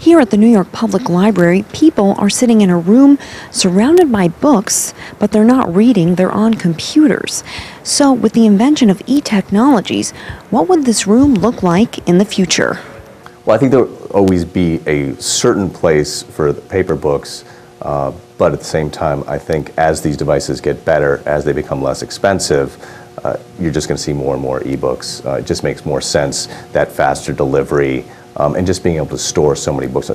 Here at the New York Public Library, people are sitting in a room surrounded by books, but they're not reading, they're on computers. So with the invention of e-technologies, what would this room look like in the future? Well, I think there will always be a certain place for the paper books, but at the same time, I think as these devices get better, as they become less expensive, you're just going to see more and more e-books. It just makes more sense, that faster delivery, and just being able to store so many books.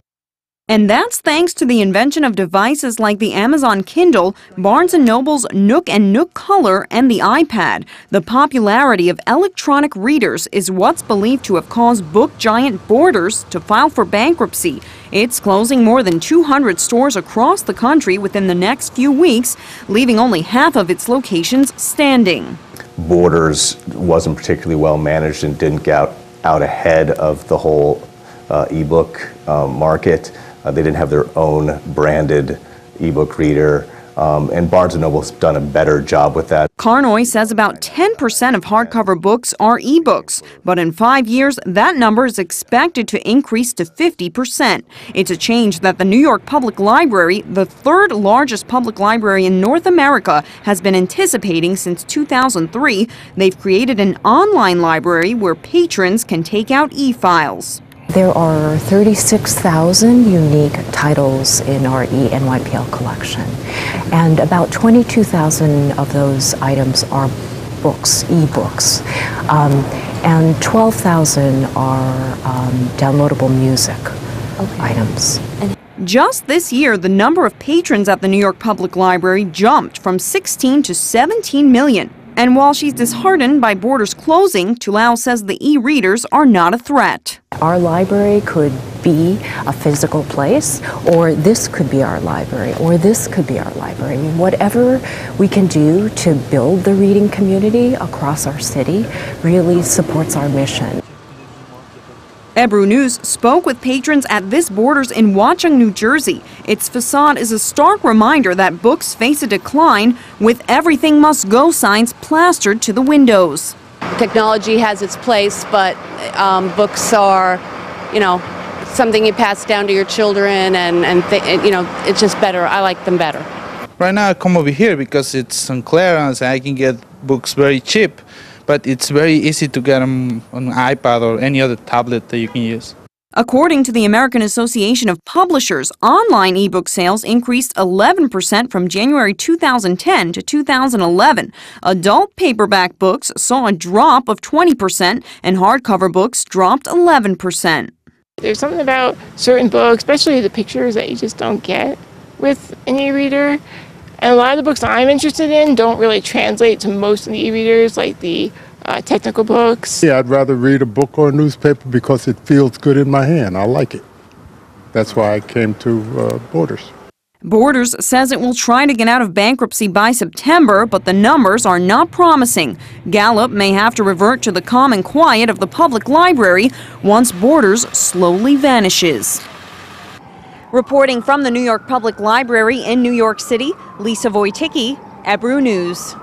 And that's thanks to the invention of devices like the Amazon Kindle, Barnes & Noble's Nook and Nook Color, and the iPad. The popularity of electronic readers is what's believed to have caused book giant Borders to file for bankruptcy. It's closing more than 200 stores across the country within the next few weeks, leaving only half of its locations standing. Borders wasn't particularly well managed and didn't get out ahead of the whole e-book market. They didn't have their own branded e-book reader, and Barnes & Noble's done a better job with that. Carnoy says about 10% of hardcover books are e-books, but in 5 years, that number is expected to increase to 50%. It's a change that the New York Public Library, the third largest public library in North America, has been anticipating since 2003. They've created an online library where patrons can take out e-files. There are 36,000 unique titles in our ENYPL collection, and about 22,000 of those items are books, e-books, and 12,000 are downloadable music items. Just this year, the number of patrons at the New York Public Library jumped from 16 to 17 million. And while she's disheartened by Borders closing, Tulao says the e-readers are not a threat. Our library could be a physical place, or this could be our library, or this could be our library. I mean, whatever we can do to build the reading community across our city really supports our mission. EbruNews spoke with patrons at this Borders in Watchung, New Jersey. Its facade is a stark reminder that books face a decline, with everything must go signs plastered to the windows. Technology has its place, but books are, something you pass down to your children, and it's just better. I like them better. Right now I come over here because it's on clearance and I can get books very cheap. But it's very easy to get them on an iPad or any other tablet that you can use. According to the American Association of Publishers, online ebook sales increased 11% from January 2010 to 2011. Adult paperback books saw a drop of 20%, and hardcover books dropped 11%. There's something about certain books, especially the pictures, that you just don't get with an e-reader. And a lot of the books I'm interested in don't really translate to most of the e-readers, like the technical books. Yeah, I'd rather read a book or a newspaper because it feels good in my hand. I like it. That's why I came to Borders. Borders says it will try to get out of bankruptcy by September, but the numbers are not promising. Gallup may have to revert to the calm and quiet of the public library once Borders slowly vanishes. Reporting from the New York Public Library in New York City, Lisa Wojtycki, EbruNews.